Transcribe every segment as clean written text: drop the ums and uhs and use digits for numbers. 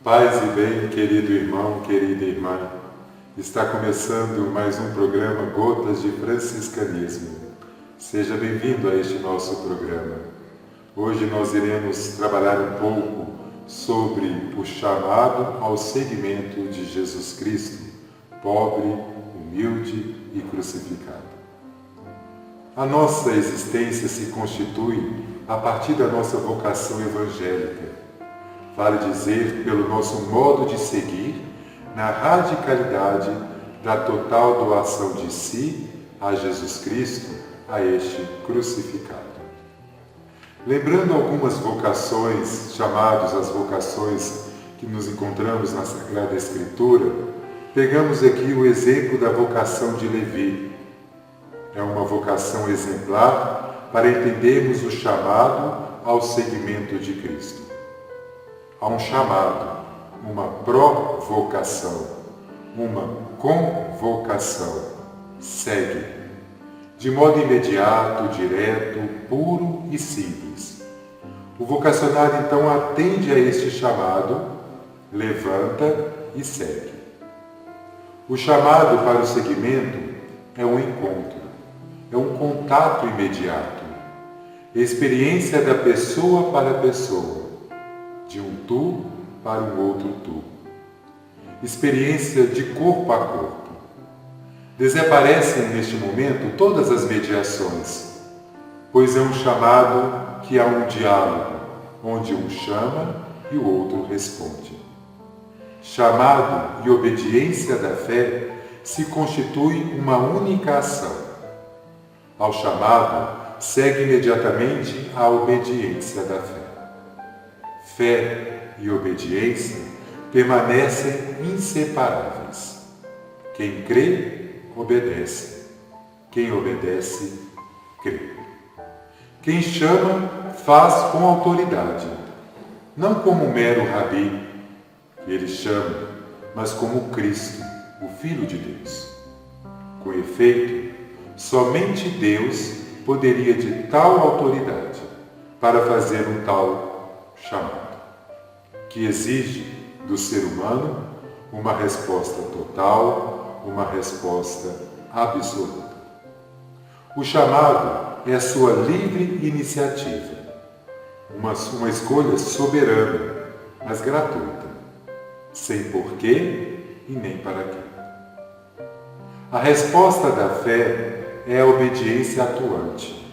Paz e bem, querido irmão, querida irmã. Está começando mais um programa Gotas de Franciscanismo. Seja bem-vindo a este nosso programa. Hoje nós iremos trabalhar um pouco sobre o chamado ao seguimento de Jesus Cristo, pobre, humilde e crucificado. A nossa existência se constitui a partir da nossa vocação evangélica. Vale dizer, pelo nosso modo de seguir, na radicalidade da total doação de si a Jesus Cristo, a este crucificado. Lembrando algumas vocações, chamadas as vocações que nos encontramos na Sagrada Escritura, pegamos aqui o exemplo da vocação de Levi. É uma vocação exemplar para entendermos o chamado ao seguimento de Cristo. Há um chamado, uma provocação, uma convocação. Segue. De modo imediato, direto, puro e simples. O vocacionado então atende a este chamado, levanta e segue. O chamado para o seguimento é um encontro, é um contato imediato, experiência da pessoa para a pessoa, de um tu para um outro tu. Experiência de corpo a corpo. Desaparecem neste momento todas as mediações, pois é um chamado que há um diálogo, onde um chama e o outro responde. Chamado e obediência da fé se constitui uma única ação. Ao chamado, segue imediatamente a obediência da fé. Fé e obediência permanecem inseparáveis. Quem crê, obedece. Quem obedece, crê. Quem chama, faz com autoridade, não como um mero rabi, que ele chama, mas como Cristo, o Filho de Deus. Com efeito, somente Deus poderia de tal autoridade para fazer um tal chamado, que exige do ser humano uma resposta total, uma resposta absoluta. O chamado é a sua livre iniciativa, uma escolha soberana, mas gratuita, sem porquê e nem para quê. A resposta da fé é a obediência atuante,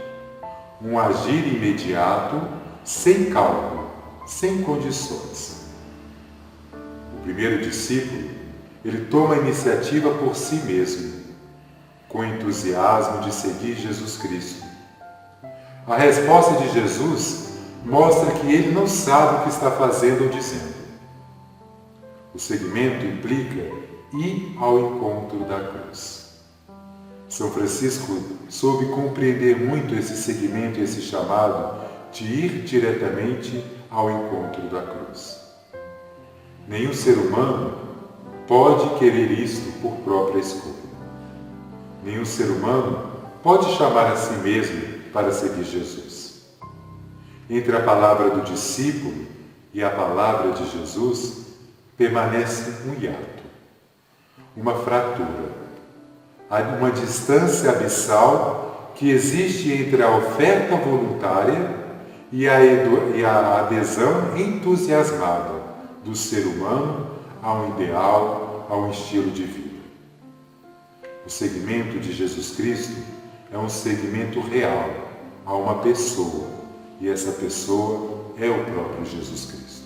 um agir imediato, sem cálculo, sem condições. O primeiro discípulo, ele toma a iniciativa por si mesmo, com entusiasmo de seguir Jesus Cristo. A resposta de Jesus mostra que ele não sabe o que está fazendo ou dizendo. O seguimento implica ir ao encontro da cruz. São Francisco soube compreender muito esse seguimento e esse chamado de ir diretamente ao encontro da cruz. Nenhum ser humano pode querer isto por própria escolha. Nenhum ser humano pode chamar a si mesmo para seguir Jesus. Entre a palavra do discípulo e a palavra de Jesus permanece um hiato, uma fratura, uma distância abissal que existe entre a oferta voluntária e a adesão entusiasmada do ser humano a um ideal, a um estilo de vida. O seguimento de Jesus Cristo é um seguimento real a uma pessoa, e essa pessoa é o próprio Jesus Cristo.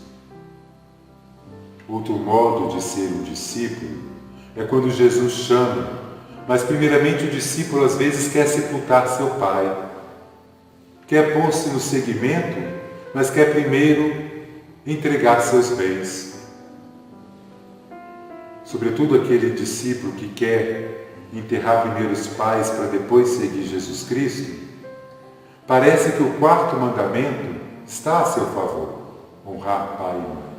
Outro modo de ser um discípulo é quando Jesus chama, mas primeiramente o discípulo às vezes quer sepultar seu pai, quer pôr-se no seguimento, mas quer primeiro entregar seus bens. Sobretudo aquele discípulo que quer enterrar primeiro os pais para depois seguir Jesus Cristo, parece que o quarto mandamento está a seu favor, honrar pai e mãe.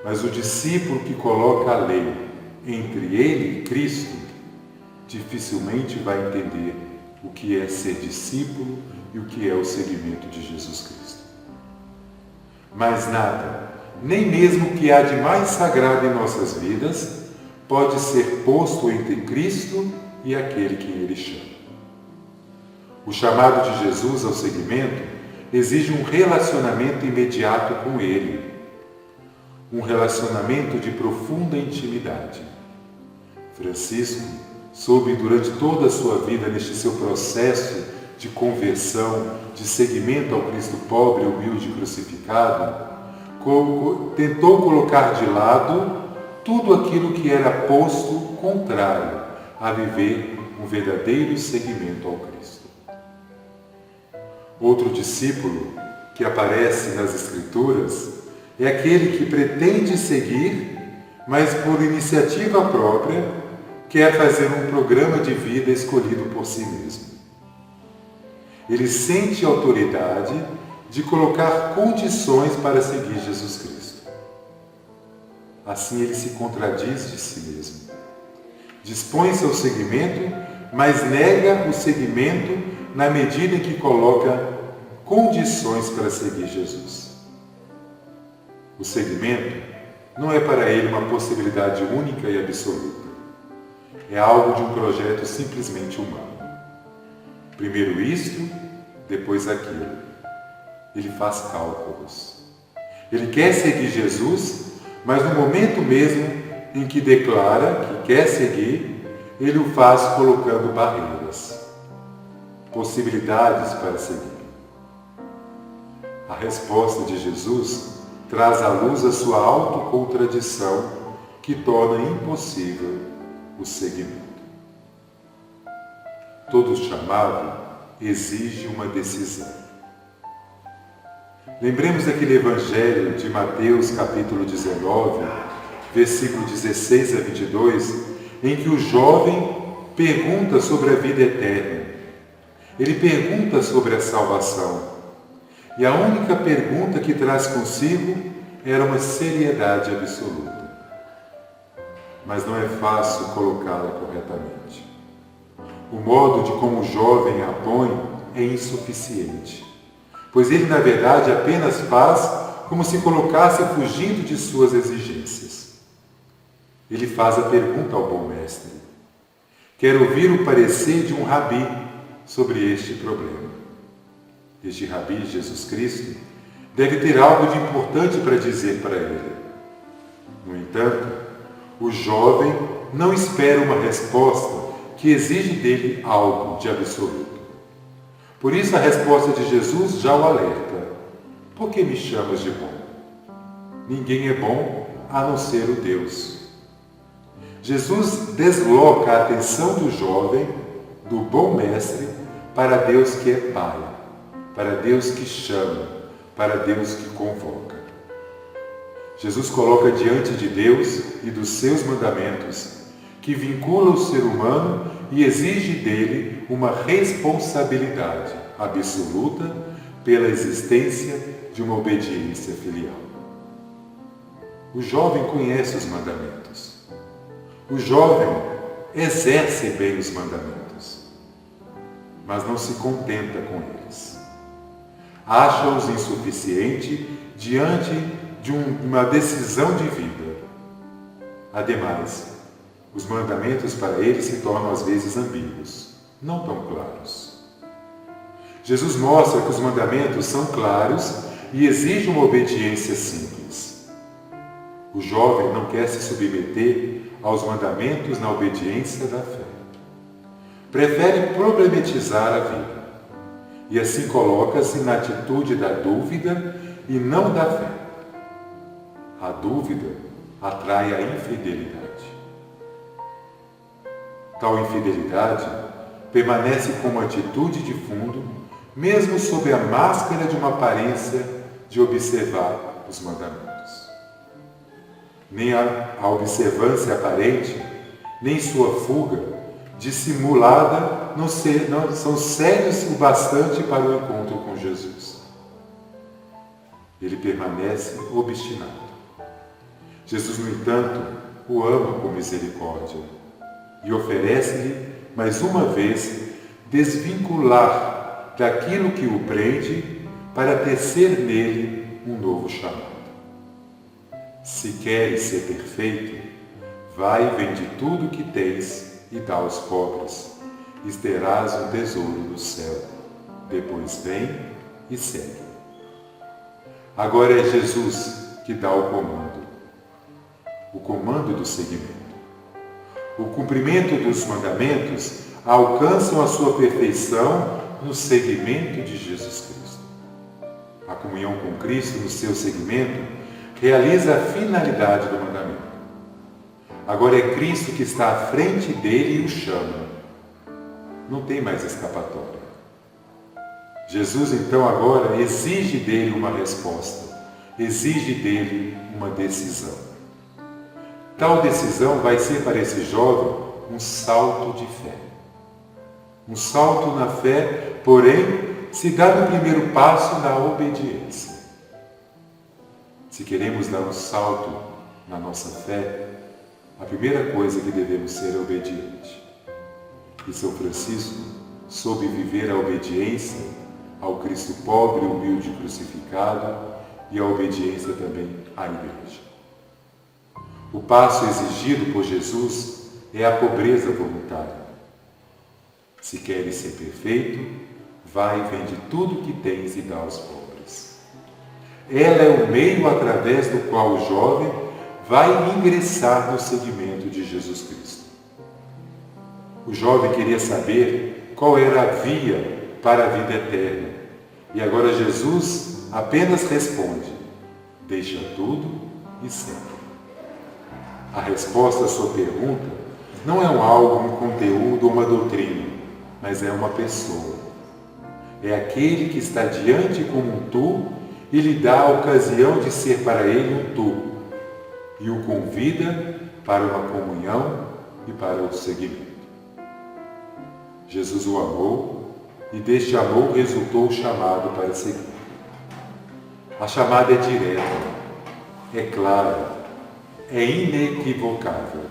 Mas o discípulo que coloca a lei entre ele e Cristo, dificilmente vai entender o que é ser discípulo e o que é o seguimento de Jesus Cristo. Mais nada, nem mesmo o que há de mais sagrado em nossas vidas pode ser posto entre Cristo e aquele que Ele chama. O chamado de Jesus ao seguimento exige um relacionamento imediato com Ele, um relacionamento de profunda intimidade. Francisco soube durante toda a sua vida, neste seu processo de conversão, de seguimento ao Cristo pobre, humilde e crucificado, tentou colocar de lado tudo aquilo que era posto contrário a viver um verdadeiro seguimento ao Cristo. Outro discípulo que aparece nas Escrituras é aquele que pretende seguir, mas por iniciativa própria quer fazer um programa de vida escolhido por si mesmo. Ele sente autoridade de colocar condições para seguir Jesus Cristo. Assim ele se contradiz de si mesmo. Dispõe-se ao seguimento, mas nega o seguimento na medida em que coloca condições para seguir Jesus. O seguimento não é para ele uma possibilidade única e absoluta. É algo de um projeto simplesmente humano. Primeiro isto, depois aquilo. Ele faz cálculos. Ele quer seguir Jesus, mas no momento mesmo em que declara que quer seguir, ele o faz colocando barreiras, possibilidades para seguir. A resposta de Jesus traz à luz a sua autocontradição, que torna impossível o seguimento. Todo chamado exige uma decisão. Lembremos daquele evangelho de Mateus, capítulo 19, versículo 16 a 22, em que o jovem pergunta sobre a vida eterna. Ele pergunta sobre a salvação. E a única pergunta que traz consigo era uma seriedade absoluta. Mas não é fácil colocá-la corretamente. O modo de como o jovem a põe é insuficiente, pois ele, na verdade, apenas faz como se colocasse fugindo de suas exigências. Ele faz a pergunta ao bom mestre. Quer ouvir o parecer de um rabi sobre este problema. Este rabi, Jesus Cristo, deve ter algo de importante para dizer para ele. No entanto, o jovem não espera uma resposta que exige dele algo de absoluto. Por isso a resposta de Jesus já o alerta. Por que me chamas de bom? Ninguém é bom a não ser o Deus. Jesus desloca a atenção do jovem, do bom mestre, para Deus que é Pai, para Deus que chama, para Deus que convoca. Jesus coloca diante de Deus e dos seus mandamentos, que vincula o ser humano e exige dele uma responsabilidade absoluta pela existência de uma obediência filial. O jovem conhece os mandamentos. O jovem exerce bem os mandamentos, mas não se contenta com eles. Acha-os insuficiente diante de uma decisão de vida. Ademais, os mandamentos para ele se tornam às vezes ambíguos, não tão claros. Jesus mostra que os mandamentos são claros e exigem uma obediência simples. O jovem não quer se submeter aos mandamentos na obediência da fé. Prefere problematizar a vida e assim coloca-se na atitude da dúvida e não da fé. A dúvida atrai a infidelidade. Tal infidelidade permanece como atitude de fundo, mesmo sob a máscara de uma aparência de observar os mandamentos. Nem a observância aparente, nem sua fuga dissimulada não são sérios o bastante para o encontro com Jesus. Ele permanece obstinado. Jesus, no entanto, o ama com misericórdia e oferece-lhe, mais uma vez, desvincular daquilo que o prende para tecer nele um novo chamado. Se queres ser perfeito, vai e vende tudo o que tens e dá aos pobres, e terás um tesouro no céu. Depois vem e segue. Agora é Jesus que dá o comando do seguimento. O cumprimento dos mandamentos alcançam a sua perfeição no seguimento de Jesus Cristo. A comunhão com Cristo no seu seguimento realiza a finalidade do mandamento. Agora é Cristo que está à frente dele e o chama. Não tem mais escapatória. Jesus, então, agora exige dele uma resposta, exige dele uma decisão. Tal decisão vai ser para esse jovem um salto de fé. Um salto na fé, porém, se dá no primeiro passo na obediência. Se queremos dar um salto na nossa fé, a primeira coisa que devemos ser é obediente. E São Francisco soube viver a obediência ao Cristo pobre, humilde e crucificado, e a obediência também à Igreja. O passo exigido por Jesus é a pobreza voluntária. Se queres ser perfeito, vai e vende tudo o que tens e dá aos pobres. Ela é o meio através do qual o jovem vai ingressar no seguimento de Jesus Cristo. O jovem queria saber qual era a via para a vida eterna. E agora Jesus apenas responde: deixa tudo e segue. A resposta à sua pergunta não é algo, um conteúdo ou uma doutrina, mas é uma pessoa. É aquele que está diante como um tu e lhe dá a ocasião de ser para ele um tu, e o convida para uma comunhão e para o seguimento. Jesus o amou e deste amor resultou o chamado para seguir. A chamada é direta, é clara, é inequivocável.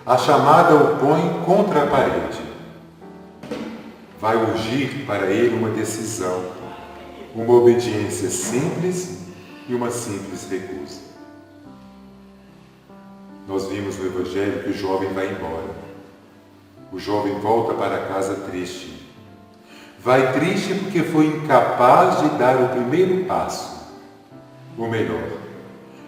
A chamada o põe contra a parede. Vai urgir para ele uma decisão, uma obediência simples e uma simples recusa. Nós vimos no Evangelho que o jovem vai embora. O jovem volta para casa triste. Vai triste porque foi incapaz de dar o primeiro passo. Ou melhor,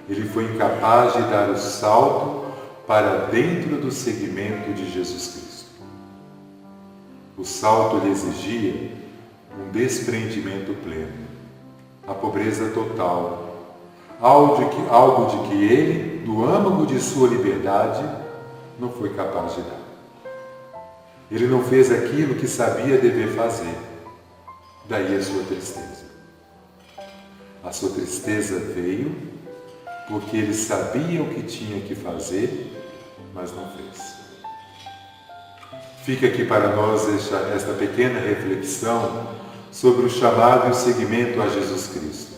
ele foi incapaz de dar o salto para dentro do seguimento de Jesus Cristo. O salto lhe exigia um desprendimento pleno, a pobreza total, algo de que ele, no âmago de sua liberdade, não foi capaz de dar. Ele não fez aquilo que sabia dever fazer, daí a sua tristeza. A sua tristeza veio porque ele sabia o que tinha que fazer, mas não fez. Fica aqui para nós esta pequena reflexão sobre o chamado e o seguimento a Jesus Cristo.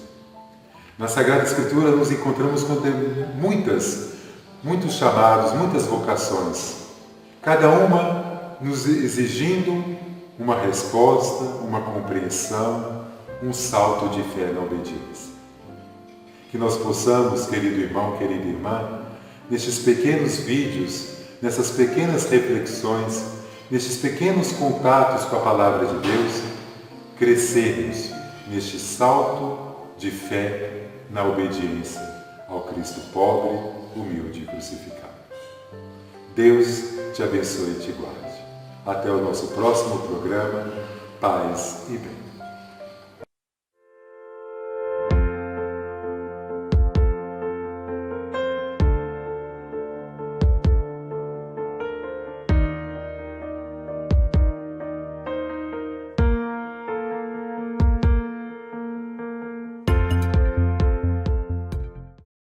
Na Sagrada Escritura nos encontramos com muitos chamados, muitas vocações, cada uma nos exigindo uma resposta, uma compreensão, um salto de fé na obediência. Que nós possamos, querido irmão, querida irmã, nestes pequenos vídeos, nessas pequenas reflexões, nestes pequenos contatos com a Palavra de Deus, crescermos neste salto de fé na obediência ao Cristo pobre, humilde e crucificado. Deus te abençoe e te guarde. Até o nosso próximo programa. Paz e bem.